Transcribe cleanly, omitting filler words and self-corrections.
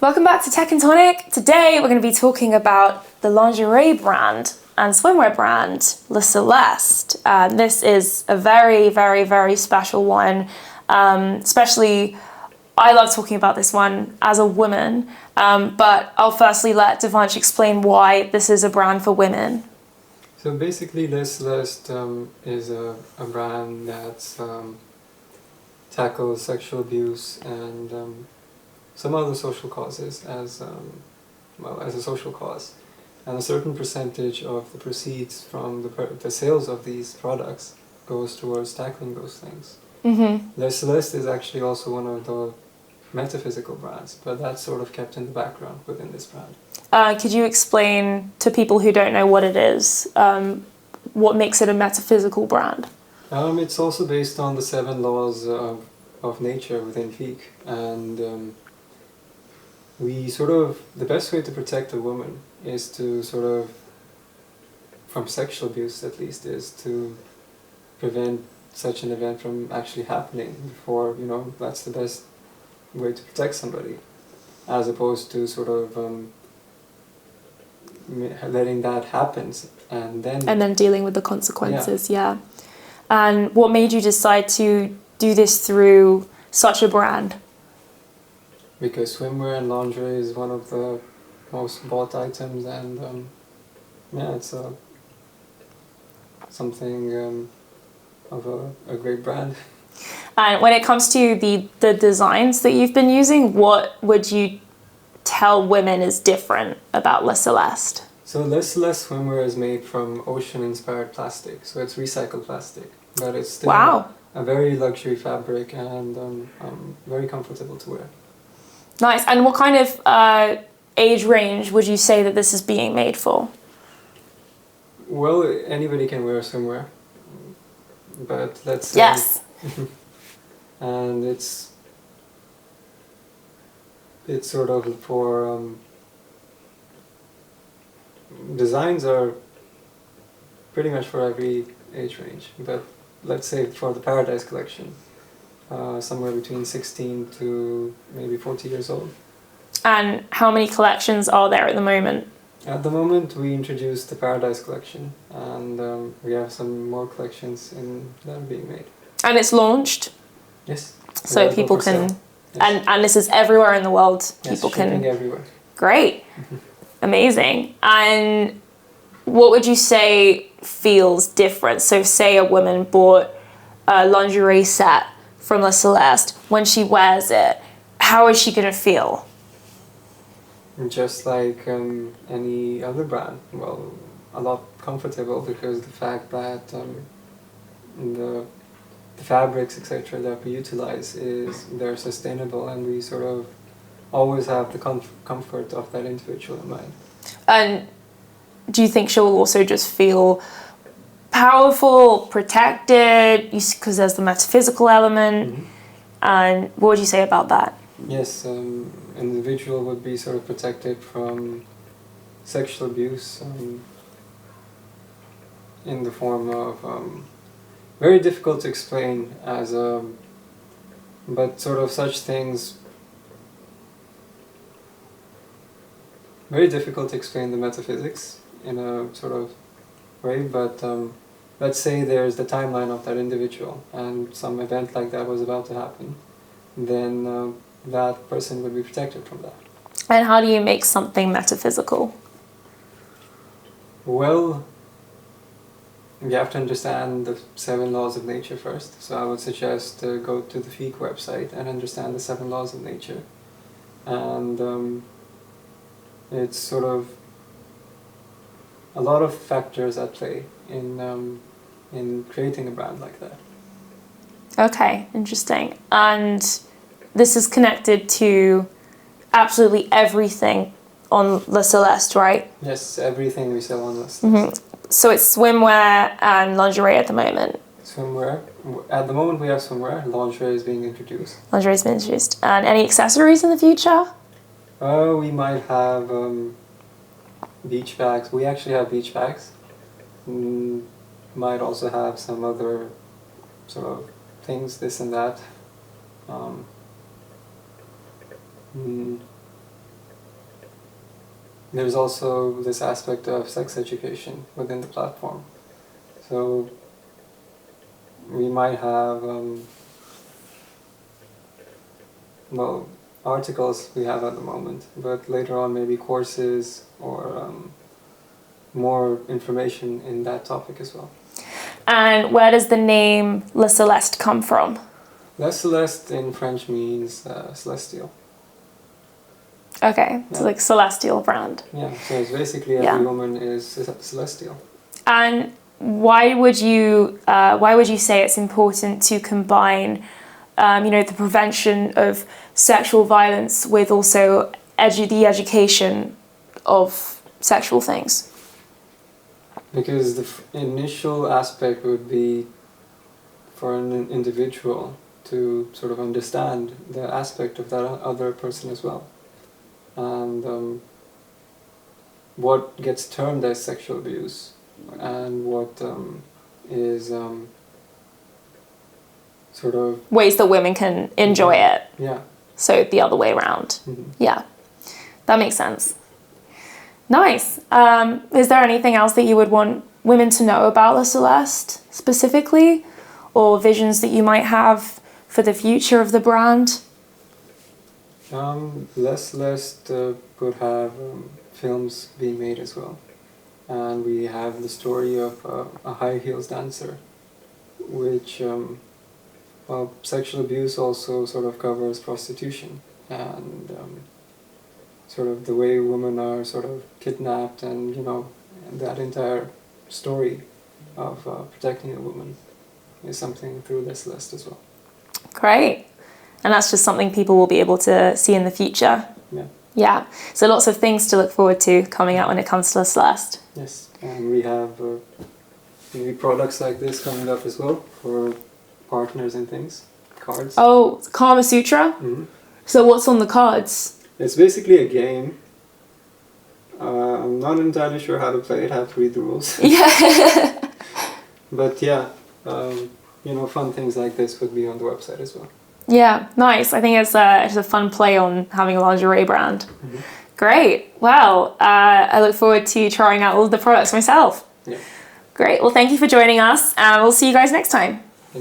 Welcome back to Tech and Tonic. Today we're going to be talking about the lingerie brand and swimwear brand, Le Celeste. This is a very, very, very special one. Especially, I love talking about this one as a woman, but I'll firstly let Devansh explain why this is a brand for women. So basically, Le Celeste is a brand that tackles sexual abuse and some other social causes as a social cause, and a certain percentage of the proceeds from the sales of these products goes towards tackling those things. Mm-hmm. Le Celeste is actually also one of the Metaphysical brands, but that's sort of kept in the background within this brand. Could you explain to people who don't know what it is, what makes it a metaphysical brand? It's also based on the 7 laws of nature within Fiqh, and the best way to protect a woman is to from sexual abuse at least, is to prevent such an event from actually happening before, that's the best way to protect somebody, as opposed to letting that happen and then dealing with the consequences. Yeah. And what made you decide to do this through such a brand? Because swimwear and lingerie is one of the most bought items, and it's something of a great brand. And when it comes to the designs that you've been using, what would you tell women is different about Le Celeste? So Le Celeste swimwear is made from ocean-inspired plastic, so it's recycled plastic, but it's still a very luxury fabric and very comfortable to wear. Nice. And what kind of age range would you say that this is being made for? Well, anybody can wear swimwear, but let's say... Yes. And it's sort of for... designs are pretty much for every age range, but let's say for the Paradise collection, somewhere between 16 to maybe 40 years old. And how many collections are there at the moment? At the moment we introduced the Paradise collection, and we have some more collections that are being made. And it's launched? Yes. So people can... Yes. And this is everywhere in the world? Yes, people shipping can... everywhere. Great. Amazing. And what would you say feels different? So say a woman bought a lingerie set from Le Celeste. When she wears it, how is she going to feel? Just like any other brand. Well, a lot comfortable, because the fact that the fabrics, etc., that we utilize they're sustainable, and we always have the comfort of that individual in mind. And do you think she'll also just feel powerful, protected, because there's the metaphysical element? Mm-hmm. And what would you say about that? Yes, an individual would be protected from sexual abuse in the form of very difficult to explain but such things. Very difficult to explain the metaphysics in a way, but let's say there's the timeline of that individual and some event like that was about to happen, then that person would be protected from that. And how do you make something metaphysical? Well, you have to understand the 7 laws of nature first, so I would suggest go to the Fiqh website and understand the 7 laws of nature. And it's a lot of factors at play in creating a brand like that. Okay, interesting. And this is connected to absolutely everything on Le Celeste, right? Yes, everything we sell on Le Celeste. Mm-hmm. So it's swimwear and lingerie at the moment? Swimwear. At the moment we have swimwear. Lingerie is being introduced. Lingerie is being introduced. And any accessories in the future? We might have beach bags. We actually have beach bags. Might also have some other things, this and that. there's also this aspect of sex education within the platform. So we might have, well, articles we have at the moment, but later on maybe courses or more information in that topic as well. And where does the name Le Celeste come from? La Celeste in French means celestial. Okay, so like celestial brand. Yeah, so it's basically every woman is celestial. And why would you say it's important to combine, the prevention of sexual violence with also the education of sexual things? Because the initial aspect would be for an individual to sort of understand the aspect of that other person as well. And what gets termed as sexual abuse and what is sort of... ways that women can enjoy it. Yeah. So the other way around. Mm-hmm. Yeah, that makes sense. Nice. Is there anything else that you would want women to know about La Celeste specifically, or visions that you might have for the future of the brand? La Celeste would have films being made as well. And we have the story of a high heels dancer, which, well, sexual abuse also sort of covers prostitution and sort of the way women are sort of kidnapped and, that entire story of protecting a woman is something through La Celeste as well. Great. And that's just something people will be able to see in the future. Yeah. Yeah. So lots of things to look forward to coming out when it comes to La Celeste. Yes. And we have maybe products like this coming up as well for partners and things. Cards. Oh, Kama Sutra? Mm-hmm. So what's on the cards? It's basically a game. I'm not entirely sure how to play it, how to read the rules. Yeah. But yeah, fun things like this would be on the website as well. Yeah, nice. I think it's a fun play on having a lingerie brand. Mm-hmm. Great. Well, I look forward to trying out all of the products myself. Yeah. Great. Well, thank you for joining us, and we'll see you guys next time.